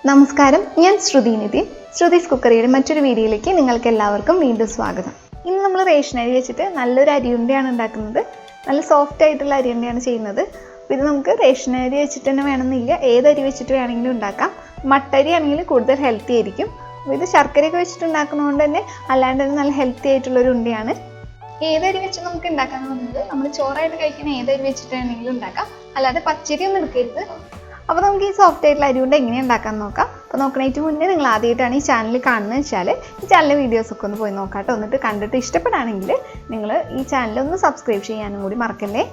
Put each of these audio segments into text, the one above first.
നമസ്കാരം, ഞാൻ ശ്രുതി നിതിൻ. ശ്രുതിസ് കുക്കറിയുടെ മറ്റൊരു വീഡിയോയിലേക്ക് നിങ്ങൾക്ക് എല്ലാവർക്കും വീണ്ടും സ്വാഗതം. ഇന്ന് നമ്മൾ റേഷൻ അരി വെച്ചിട്ട് നല്ലൊരു അരിയുണ്ടയാണ് ഉണ്ടാക്കുന്നത്. നല്ല സോഫ്റ്റ് ആയിട്ടുള്ള അരിയുണ്ടയാണ് ചെയ്യുന്നത്. അപ്പോൾ ഇത് നമുക്ക് റേഷൻ അരി വെച്ചിട്ട് തന്നെ വേണമെന്നില്ല, ഏത് അരി വെച്ചിട്ട് വേണമെങ്കിലും ഉണ്ടാക്കാം. മട്ടരി ആണെങ്കിൽ കൂടുതൽ ഹെൽത്തി ആയിരിക്കും. അപ്പോൾ ഇത് ശർക്കരയൊക്കെ വെച്ചിട്ട് ഉണ്ടാക്കുന്നതുകൊണ്ട് തന്നെ അല്ലാണ്ട് തന്നെ നല്ല ഹെൽത്തി ആയിട്ടുള്ളൊരു ഉണ്ടയാണ്. ഏതരി വെച്ച് നമുക്ക് ഉണ്ടാക്കാമെന്ന് പറഞ്ഞത് നമ്മൾ ചോറായിട്ട് കഴിക്കുന്ന ഏതരി വെച്ചിട്ട് വേണമെങ്കിലും ഉണ്ടാക്കാം, അല്ലാതെ പച്ചരി ഒന്നും എടുക്കരുത്. അപ്പോൾ നമുക്ക് ഈ സോഫ്റ്റ് ആയിട്ടുള്ള അരി കൊണ്ട് എങ്ങനെ ഉണ്ടാക്കാമെന്ന് നോക്കാം. അപ്പോൾ നോക്കണേറ്റ് മുന്നേ നിങ്ങൾ ആദ്യമായിട്ടാണ് ഈ ചാനൽ കാണുന്നത് വെച്ചാൽ ഈ ചാനലിലെ വീഡിയോസൊക്കെ ഒന്ന് പോയി നോക്കാം കേട്ടോ. എന്നിട്ട് കണ്ടിട്ട് ഇഷ്ടപ്പെടുകയാണെങ്കിൽ നിങ്ങൾ ഈ ചാനലൊന്ന് സബ്സ്ക്രൈബ് ചെയ്യാനും കൂടി മറക്കല്ലേ.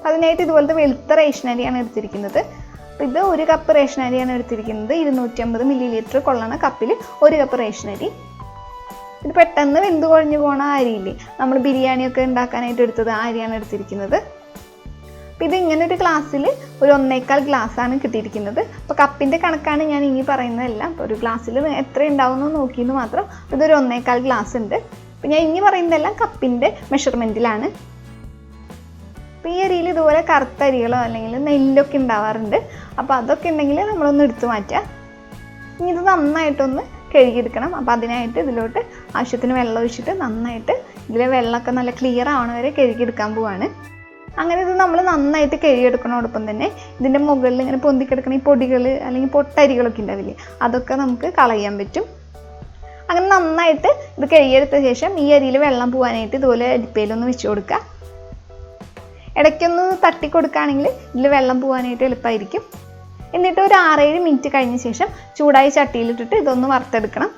അതിനായിട്ട് ഇതുപോലത്തെ വെളുത്ത റേഷൻ അരിയാണ് എടുത്തിരിക്കുന്നത്. അപ്പോൾ ഇത് 1 കപ്പ് റേഷൻ അരിയാണ് എടുത്തിരിക്കുന്നത്. 250 ml കൊള്ളണ കപ്പിൽ 1 കപ്പ് റേഷൻ അരി. ഇത് പെട്ടെന്ന് വെന്ത് കുഴഞ്ഞു പോണ അരിയില്ലേ, നമ്മൾ ബിരിയാണിയൊക്കെ ഉണ്ടാക്കാനായിട്ട് എടുത്തത് ആ അരിയാണ് എടുത്തിരിക്കുന്നത്. അപ്പോൾ ഇത് ഇങ്ങനെ ഒരു ഗ്ലാസ്സിൽ ഒരു 1.25 ഗ്ലാസ്സാണ് കിട്ടിയിരിക്കുന്നത്. അപ്പോൾ കപ്പിൻ്റെ കണക്കാണ് ഞാൻ ഇനി പറയുന്നതല്ല. അപ്പോൾ ഒരു ഗ്ലാസ്സിൽ എത്ര ഉണ്ടാവുമെന്ന് നോക്കിയെന്ന് മാത്രം. ഇതൊരു 1.25 ഗ്ലാസ് ഉണ്ട്. അപ്പോൾ ഞാൻ ഇനി പറയുന്നതെല്ലാം കപ്പിൻ്റെ മെഷർമെൻറ്റിലാണ്. അപ്പോൾ ഈ അരിയിൽ ഇതുപോലെ കറുത്ത അരികളോ അല്ലെങ്കിൽ നെല്ലൊക്കെ ഉണ്ടാവാറുണ്ട്. അപ്പോൾ അതൊക്കെ ഉണ്ടെങ്കിൽ നമ്മളൊന്ന് എടുത്തു മാറ്റുക. ഇനി ഇത് നന്നായിട്ടൊന്ന് കഴുകിയെടുക്കണം. അപ്പോൾ അതിനായിട്ട് ഇതിലോട്ട് ആവശ്യത്തിന് വെള്ളം ഒഴിച്ചിട്ട് നന്നായിട്ട് ഇതിലെ വെള്ളമൊക്കെ നല്ല ക്ലിയർ ആവണ വരെ കഴുകിയെടുക്കാൻ പോവാണ്. അങ്ങനെ ഇത് നമ്മൾ നന്നായിട്ട് കഴുകിയെടുക്കണോടൊപ്പം തന്നെ ഇതിൻ്റെ മുകളിൽ ഇങ്ങനെ പൊന്തിക്കിടക്കണ ഈ പൊടികൾ അല്ലെങ്കിൽ പൊട്ടരികളൊക്കെ ഉണ്ടാവില്ലേ, അതൊക്കെ നമുക്ക് കളയാൻ പറ്റും. അങ്ങനെ നന്നായിട്ട് ഇത് കഴുകിയെടുത്ത ശേഷം ഈ അരിയിൽ വെള്ളം പോകാനായിട്ട് ഇതുപോലെ അരിപ്പയിലൊന്ന് വെച്ച് കൊടുക്കുക. ഇടയ്ക്കൊന്ന് തട്ടി കൊടുക്കുകയാണെങ്കിൽ ഇതിൽ വെള്ളം പോകാനായിട്ട് എളുപ്പമായിരിക്കും. എന്നിട്ട് ഒരു 6-7 മിനിറ്റ് കഴിഞ്ഞ ശേഷം ചൂടായ ചട്ടിയിലിട്ടിട്ട് ഇതൊന്ന് വറുത്തെടുക്കണം.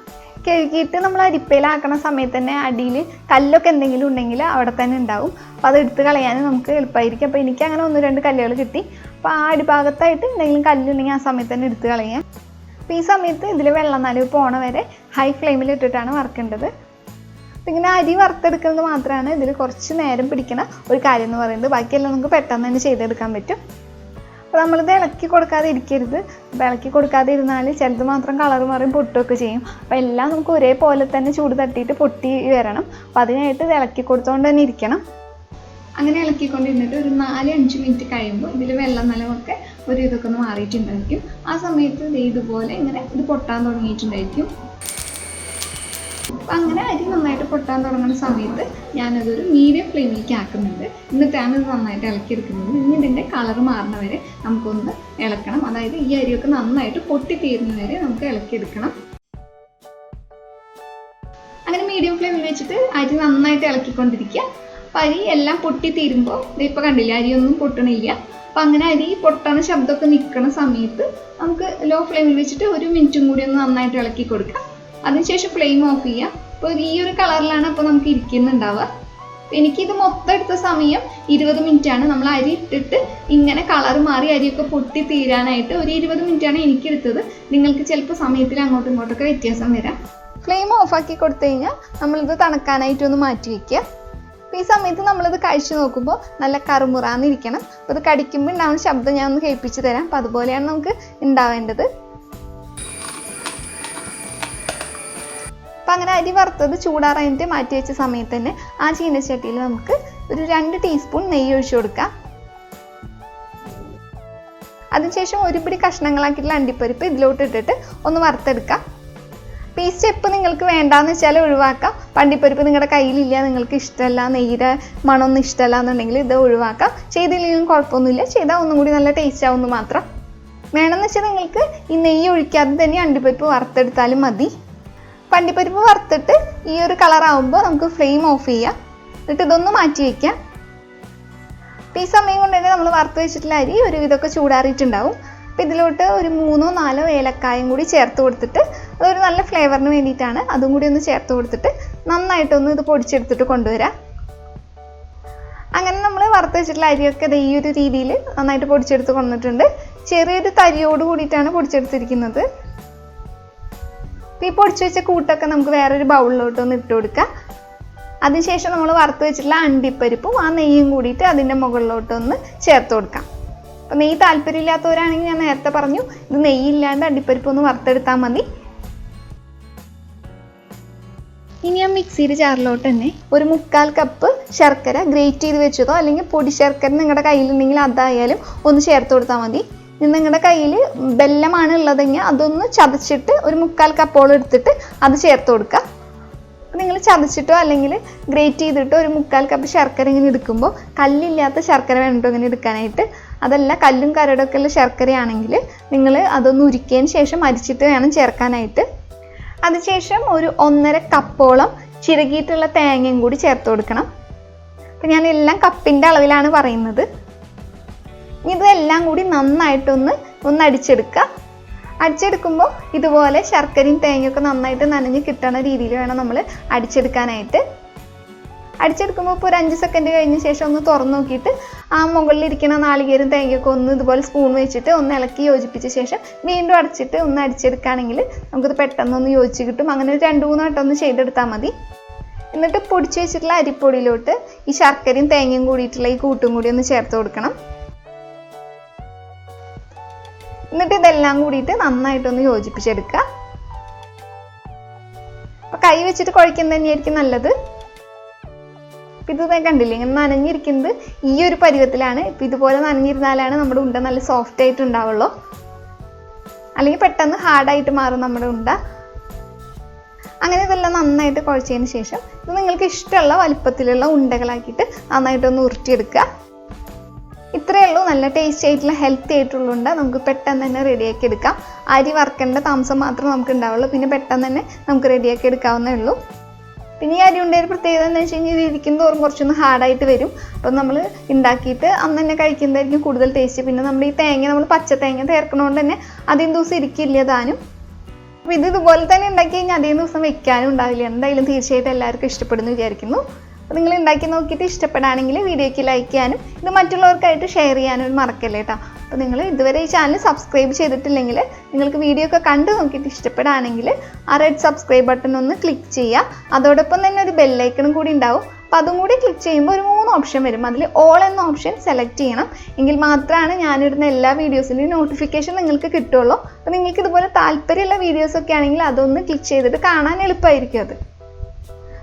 കഴുകിയിട്ട് നമ്മൾ അരിപ്പയിലാക്കണ സമയത്ത് തന്നെ അടിയിൽ കല്ലൊക്കെ എന്തെങ്കിലും ഉണ്ടെങ്കിൽ അവിടെ തന്നെ ഉണ്ടാവും. അപ്പോൾ അത് എടുത്ത് കളയാൻ നമുക്ക് എളുപ്പമായിരിക്കും. അപ്പോൾ എനിക്ക് അങ്ങനെ 1-2 കല്ലുകൾ കിട്ടി. അപ്പോൾ ആ അടിഭാഗത്തായിട്ട് എന്തെങ്കിലും കല്ലുണ്ടെങ്കിൽ ആ സമയത്ത് തന്നെ എടുത്ത് കളയാം. അപ്പോൾ ഈ സമയത്ത് ഇതിൽ വെള്ളം നനവ് പോണ വരെ ഹൈ ഫ്ലെയിമിൽ ഇട്ടിട്ടാണ് വറുക്കേണ്ടത്. അപ്പോൾ ഇങ്ങനെ അരി വറുത്തെടുക്കുന്നത് മാത്രമാണ് ഇതിൽ കുറച്ച് നേരം പിടിക്കണ ഒരു കാര്യം എന്ന് പറയുന്നത്. ബാക്കിയെല്ലാം നമുക്ക് പെട്ടെന്ന് തന്നെ ചെയ്തെടുക്കാൻ പറ്റും. അപ്പോൾ നമ്മളിത് ഇളക്കി കൊടുക്കാതെ ഇരിക്കരുത്. അപ്പോൾ ഇളക്കി കൊടുക്കാതെ ഇരുന്നാൽ ചിലത് മാത്രം കളർ മാറിയും പൊട്ടുമൊക്കെ ചെയ്യും. അപ്പോൾ എല്ലാം നമുക്ക് ഒരേപോലെ തന്നെ ചൂട് തട്ടിയിട്ട് പൊട്ടി വരണം. അപ്പോൾ അതിനായിട്ട് ഇത് ഇളക്കി കൊടുത്തുകൊണ്ട് തന്നെ ഇരിക്കണം. അങ്ങനെ ഇളക്കിക്കൊണ്ടിരുന്നിട്ട് ഒരു 4-5 മിനിറ്റ് കഴിയുമ്പോൾ ഇതിൽ വെള്ളം നനവൊക്കെ ഒരു ഇതൊക്കെ ഒന്ന് മാറിയിട്ടുണ്ടായിരിക്കും. ആ സമയത്ത് ഇതുപോലെ ഇങ്ങനെ ഇത് പൊട്ടാൻ തുടങ്ങിയിട്ടുണ്ടായിരിക്കും. അപ്പം അങ്ങനെ അരി നന്നായിട്ട് പൊട്ടാൻ തുടങ്ങുന്ന സമയത്ത് ഞാനതൊരു മീഡിയം ഫ്ലെയിമിലേക്ക് ആക്കുന്നുണ്ട്. എന്നിട്ടാണ് ഇത് നന്നായിട്ട് ഇളക്കിയെടുക്കുന്നത്. ഇനി ഇതിൻ്റെ കളർ മാറുന്ന വരെ നമുക്കൊന്ന് ഇളക്കണം. അതായത് ഈ അരിയൊക്കെ നന്നായിട്ട് പൊട്ടിത്തീരുന്ന വരെ നമുക്ക് ഇളക്കിയെടുക്കണം. അങ്ങനെ മീഡിയം ഫ്ലെയിമിൽ വെച്ചിട്ട് അരി നന്നായിട്ട് ഇളക്കിക്കൊണ്ടിരിക്കുക. അപ്പം അരി എല്ലാം പൊട്ടിത്തീരുമ്പോൾ ഇപ്പോൾ കണ്ടില്ല, അരിയൊന്നും പൊട്ടണില്ല. അപ്പം അങ്ങനെ അരി പൊട്ടണ ശബ്ദമൊക്കെ നിൽക്കുന്ന സമയത്ത് നമുക്ക് ലോ ഫ്ലെയിമിൽ വെച്ചിട്ട് 1 മിനിറ്റും കൂടി ഒന്ന് നന്നായിട്ട് ഇളക്കി കൊടുക്കാം. അതിനുശേഷം ഫ്ലെയിം ഓഫ് ചെയ്യാം. അപ്പോൾ ഈ ഒരു കളറിലാണ് അപ്പോൾ നമുക്ക് ഇരിക്കുന്നുണ്ടാവുക. എനിക്കിത് മൊത്തം എടുത്ത സമയം 20 മിനിറ്റാണ്. നമ്മൾ അരി ഇട്ടിട്ട് ഇങ്ങനെ കളർ മാറി അരിയൊക്കെ പൊട്ടി തീരാനായിട്ട് ഒരു 20 മിനിറ്റാണ് എനിക്കെടുത്തത്. നിങ്ങൾക്ക് ചിലപ്പോൾ സമയത്തിൽ അങ്ങോട്ടും ഇങ്ങോട്ടൊക്കെ വ്യത്യാസം വരാം. ഫ്ലെയിം ഓഫാക്കി കൊടുത്തു കഴിഞ്ഞാൽ നമ്മളിത് തണുക്കാനായിട്ടൊന്ന് മാറ്റി വയ്ക്കുക. അപ്പോൾ ഈ സമയത്ത് നമ്മളിത് കഴിച്ചു നോക്കുമ്പോൾ നല്ല കറുമുറാന്നിരിക്കണം. അപ്പോൾ ഇത് കടിക്കുമ്പോൾ ഉണ്ടാവുന്ന ശബ്ദം ഞാൻ ഒന്ന് കേൾപ്പിച്ച് തരാം. അപ്പോൾ അതുപോലെയാണ് നമുക്ക് ഉണ്ടാവേണ്ടത്. അപ്പോൾ അങ്ങനെ അരി വറുത്തത് ചൂടാറായിട്ട് മാറ്റി വെച്ച സമയത്ത് തന്നെ ആ ചീനച്ചട്ടിയിൽ നമുക്ക് ഒരു 2 ടീസ്പൂൺ നെയ്യ് ഒഴിച്ചു കൊടുക്കാം. അതിനുശേഷം ഒരു പിടി കഷ്ണങ്ങളാക്കിയിട്ടുള്ള അണ്ടിപ്പരിപ്പ് ഇതിലോട്ട് ഇട്ടിട്ട് ഒന്ന് വറുത്തെടുക്കാം. അപ്പോൾ ഈ സ്റ്റെപ്പ് നിങ്ങൾക്ക് വേണ്ടാന്ന് വെച്ചാൽ ഒഴിവാക്കാം. അണ്ടിപ്പരിപ്പ് നിങ്ങളുടെ കയ്യിലില്ല, നിങ്ങൾക്ക് ഇഷ്ടമല്ല, നെയ്യുടെ മണമൊന്നും ഇഷ്ടമല്ല എന്നുണ്ടെങ്കിൽ ഇത് ഒഴിവാക്കാം. ചെയ്തില്ലെങ്കിലും കുഴപ്പമൊന്നുമില്ല. ചെയ്താൽ ഒന്നും കൂടി നല്ല ടേസ്റ്റ് ആവുമെന്ന് മാത്രം. വേണമെന്ന് വെച്ചാൽ നിങ്ങൾക്ക് ഈ നെയ്യ് ഒഴിക്കാതെ തന്നെ അണ്ടിപ്പരിപ്പ് വറുത്തെടുത്താലും മതി. അണ്ടിപ്പരിപ്പ് വറുത്തിട്ട് ഈ ഒരു കളറാവുമ്പോൾ നമുക്ക് ഫ്ലെയിം ഓഫ് ചെയ്യാം. എന്നിട്ട് ഇതൊന്ന് മാറ്റി വയ്ക്കാം. അപ്പോൾ ഈ സമയം കൊണ്ട് തന്നെ നമ്മൾ വറുത്ത് വെച്ചിട്ടുള്ള അരി ഒരു വിധമൊക്കെ ചൂടാറിയിട്ടുണ്ടാവും. അപ്പോൾ ഇതിലോട്ട് ഒരു 3-4 ഏലക്കായും കൂടി ചേർത്ത് കൊടുത്തിട്ട് അതൊരു നല്ല ഫ്ലേവറിന് വേണ്ടിയിട്ടാണ്. അതും കൂടി ഒന്ന് ചേർത്ത് കൊടുത്തിട്ട് നന്നായിട്ടൊന്ന് ഇത് പൊടിച്ചെടുത്തിട്ട് കൊണ്ടുവരാം. അങ്ങനെ നമ്മൾ വറുത്ത് വെച്ചിട്ടുള്ള അരിയൊക്കെ ഈ ഒരു രീതിയിൽ നന്നായിട്ട് പൊടിച്ചെടുത്ത് കൊണ്ടിട്ടുണ്ട്. ചെറിയൊരു തരിയോട് കൂടിയിട്ടാണ് പൊടിച്ചെടുത്തിരിക്കുന്നത്. ഈ പൊടിച്ച് വെച്ച കൂട്ടൊക്കെ നമുക്ക് വേറൊരു ബൗളിലോട്ടൊന്ന് ഇട്ട് കൊടുക്കാം. അതിനുശേഷം നമ്മൾ വറുത്ത് വെച്ചിട്ടുള്ള അണ്ടിപ്പരിപ്പും ആ നെയ്യും കൂടിയിട്ട് അതിൻ്റെ മുകളിലോട്ടൊന്ന് ചേർത്ത് കൊടുക്കാം. അപ്പോൾ നെയ്യ് താല്പര്യമില്ലാത്തവരാണെങ്കിൽ ഞാൻ നേരത്തെ പറഞ്ഞു, ഇത് നെയ്യില്ലാണ്ട് അണ്ടിപ്പരിപ്പൊന്ന് വറുത്തെടുത്താൽ മതി. ഇനി ആ മിക്സിയുടെ ജാറിലോട്ട് തന്നെ ഒരു 3/4 കപ്പ് ശർക്കര ഗ്രേറ്റ് ചെയ്ത് വെച്ചതോ അല്ലെങ്കിൽ പൊടി ശർക്കര നിങ്ങളുടെ കയ്യിലുണ്ടെങ്കിൽ അതായാലും ഒന്ന് ചേർത്ത് കൊടുത്താൽ മതി. നിങ്ങളുടെ കയ്യിൽ വെല്ലമാണ് ഉള്ളതെങ്കിൽ അതൊന്ന് ചതച്ചിട്ട് ഒരു 1/4 കപ്പോളം എടുത്തിട്ട് അത് ചേർത്ത് കൊടുക്കുക. നിങ്ങൾ ചതച്ചിട്ടോ അല്ലെങ്കിൽ ഗ്രേറ്റ് ചെയ്തിട്ടോ ഒരു 1/4 കപ്പ് ശർക്കര ഇങ്ങനെ എടുക്കുമ്പോൾ കല്ലില്ലാത്ത ശർക്കര വേണ്ടോ ഇങ്ങനെ എടുക്കാനായിട്ട്. അതല്ല കല്ലും കരടൊക്കെ ഉള്ള ശർക്കരയാണെങ്കിൽ നിങ്ങൾ അതൊന്ന് ഉരുക്കിയതിന് ശേഷം അരിച്ചിട്ട് വേണം ചേർക്കാനായിട്ട്. അതിനുശേഷം ഒരു 1.5 കപ്പോളം ചിരകിയിട്ടുള്ള തേങ്ങയും കൂടി ചേർത്ത് കൊടുക്കണം. അപ്പം ഞാൻ എല്ലാം കപ്പിൻ്റെ അളവിലാണ് പറയുന്നത്. ഇതെല്ലാം കൂടി നന്നായിട്ടൊന്ന് അടിച്ചെടുക്കുക. അടിച്ചെടുക്കുമ്പോൾ ഇതുപോലെ ശർക്കരയും തേങ്ങയൊക്കെ നന്നായിട്ട് നനഞ്ഞ് കിട്ടുന്ന രീതിയിൽ വേണം നമ്മൾ അടിച്ചെടുക്കാനായിട്ട്. അടിച്ചെടുക്കുമ്പോൾ ഇപ്പോൾ ഒരു 5 സെക്കൻഡ് കഴിഞ്ഞ ശേഷം ഒന്ന് തുറന്നു നോക്കിയിട്ട് ആ മുകളിലിരിക്കുന്ന നാളികേരും തേങ്ങയൊക്കെ ഒന്ന് ഇതുപോലെ സ്പൂൺ വെച്ചിട്ട് ഒന്ന് ഇളക്കി യോജിപ്പിച്ച ശേഷം വീണ്ടും അടച്ചിട്ട് ഒന്ന് അടിച്ചെടുക്കുകയാണെങ്കിൽ നമുക്കിത് പെട്ടെന്നൊന്ന് യോജിച്ച് കിട്ടും. അങ്ങനെ ഒരു 2-3 വട്ടം ഒന്ന് ചെയ്തെടുത്താൽ മതി. എന്നിട്ട് പൊടിച്ച് വെച്ചിട്ടുള്ള അരിപ്പൊടിയിലോട്ട് ഈ ശർക്കരയും തേങ്ങയും കൂടിയിട്ടുള്ള ഈ കൂട്ടും കൂടി ഒന്ന് ചേർത്ത് കൊടുക്കണം. എന്നിട്ട് ഇതെല്ലാം കൂടിയിട്ട് നന്നായിട്ടൊന്ന് യോജിപ്പിച്ചെടുക്കുക. അപ്പം കൈ വെച്ചിട്ട് കുഴക്കുന്നത് തന്നെയായിരിക്കും നല്ലത്. അപ്പം ഇത് കണ്ടില്ലേ, ഇങ്ങനെ നനഞ്ഞിരിക്കുന്നത് ഈ ഒരു പരുവത്തിലാണ്. ഇപ്പം ഇതുപോലെ നനഞ്ഞിരുന്നാലാണ് നമ്മുടെ ഉണ്ട നല്ല സോഫ്റ്റ് ആയിട്ട് ഉണ്ടാവുള്ളൂ. അല്ലെങ്കിൽ പെട്ടെന്ന് ഹാർഡായിട്ട് മാറും നമ്മുടെ ഉണ്ട. അങ്ങനെ ഇതെല്ലാം നന്നായിട്ട് കുഴച്ചതിന് ശേഷം ഇത് നിങ്ങൾക്ക് ഇഷ്ടമുള്ള വലിപ്പത്തിലുള്ള ഉണ്ടകളാക്കിയിട്ട് നന്നായിട്ടൊന്ന് ഉരുട്ടിയെടുക്കുക. ഇത്രയേ ഉള്ളൂ. നല്ല ടേസ്റ്റി ആയിട്ടുള്ള ഹെൽത്തി ആയിട്ടുള്ള ഉണ്ട നമുക്ക് പെട്ടെന്ന് തന്നെ റെഡിയാക്കി എടുക്കാം. അരി വറുക്കേണ്ട താമസം മാത്രമേ നമുക്ക് ഉണ്ടാവുള്ളൂ. പിന്നെ പെട്ടെന്ന് തന്നെ നമുക്ക് റെഡിയാക്കി എടുക്കാവുന്നേ ഉള്ളൂ. പിന്നെ ഈ അരിയുണ്ട ഒരു പ്രത്യേകത എന്ന് വെച്ച് കഴിഞ്ഞാൽ ഇത് ഇരിക്കും തോറും കുറച്ചൊന്ന് ഹാർഡായിട്ട് വരും. അപ്പം നമ്മൾ ഉണ്ടാക്കിയിട്ട് അന്ന് തന്നെ കഴിക്കുന്നതായിരിക്കും കൂടുതൽ ടേസ്റ്റ്. പിന്നെ നമ്മുടെ ഈ തേങ്ങ നമ്മൾ പച്ച തേങ്ങ ചേർക്കണോണ്ട് തന്നെ അധികം ദിവസം ഇരിക്കില്ല താനും. അപ്പോൾ ഇത് ഇതുപോലെ തന്നെ ഉണ്ടാക്കി കഴിഞ്ഞാൽ അധികം ദിവസം വെക്കാനും ഉണ്ടാവില്ല. എന്തായാലും തീർച്ചയായിട്ടും എല്ലാവർക്കും ഇഷ്ടപ്പെടുന്നു വിചാരിക്കുന്നു. അപ്പോൾ നിങ്ങൾ ഉണ്ടാക്കി നോക്കിയിട്ട് ഇഷ്ടപ്പെടുകയാണെങ്കിൽ വീഡിയോയ്ക്ക് ലൈക്ക് ചെയ്യാനും ഇത് മറ്റുള്ളവർക്കായിട്ട് ഷെയർ ചെയ്യാനും മറക്കല്ലേ കേട്ടോ. അപ്പോൾ നിങ്ങൾ ഇതുവരെ ഈ ചാനൽ സബ്സ്ക്രൈബ് ചെയ്തിട്ടില്ലെങ്കിൽ നിങ്ങൾക്ക് വീഡിയോ ഒക്കെ കണ്ടു നോക്കിയിട്ട് ഇഷ്ടപ്പെടുകയാണെങ്കിൽ ആ റെഡ് സബ്സ്ക്രൈബ് ബട്ടൺ ഒന്ന് ക്ലിക്ക് ചെയ്യുക. അതോടൊപ്പം തന്നെ ഒരു ബെല്ലൈക്കണും കൂടി ഉണ്ടാവും. അപ്പോൾ അതും കൂടി ക്ലിക്ക് ചെയ്യുമ്പോൾ ഒരു 3 ഓപ്ഷൻ വരും. അതിൽ ഓൾ എന്ന ഓപ്ഷൻ സെലക്ട് ചെയ്യണം. എങ്കിൽ മാത്രമാണ് ഞാനിടുന്ന എല്ലാ വീഡിയോസിൻ്റെയും നോട്ടിഫിക്കേഷൻ നിങ്ങൾക്ക് കിട്ടുള്ളൂ. അപ്പോൾ നിങ്ങൾക്ക് ഇതുപോലെ താല്പര്യമുള്ള വീഡിയോസൊക്കെ ആണെങ്കിൽ അതൊന്ന് ക്ലിക്ക് ചെയ്തിട്ട് കാണാൻ എളുപ്പമായിരിക്കും അത്.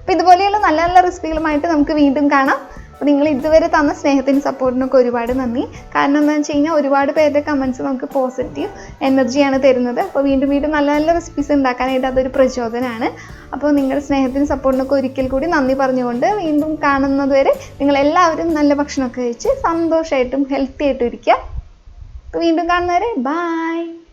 അപ്പോൾ ഇതുപോലെയുള്ള നല്ല നല്ല റെസിപ്പികളുമായിട്ട് നമുക്ക് വീണ്ടും കാണാം. അപ്പോൾ നിങ്ങൾ ഇതുവരെ തന്ന സ്നേഹത്തിനും സപ്പോർട്ടിനൊക്കെ ഒരുപാട് നന്ദി. കാരണം എന്താണെന്ന് വെച്ച് കഴിഞ്ഞാൽ ഒരുപാട് പേരുടെ കമൻറ്റ്സ് നമുക്ക് പോസിറ്റീവ് എനർജിയാണ് തരുന്നത്. അപ്പോൾ വീണ്ടും നല്ല നല്ല റെസിപ്പീസ് ഉണ്ടാക്കാനായിട്ട് അതൊരു പ്രചോദനമാണ്. അപ്പോൾ നിങ്ങളുടെ സ്നേഹത്തിനും സപ്പോർട്ടിനൊക്കെ ഒരിക്കൽ കൂടി നന്ദി പറഞ്ഞുകൊണ്ട് വീണ്ടും കാണുന്നതുവരെ നിങ്ങളെല്ലാവരും നല്ല ഭക്ഷണമൊക്കെ കഴിച്ച് സന്തോഷമായിട്ടും ഹെൽത്തി ആയിട്ടും ഇരിക്കുക. അപ്പോൾ വീണ്ടും കാണുന്നവരെ ബൈ.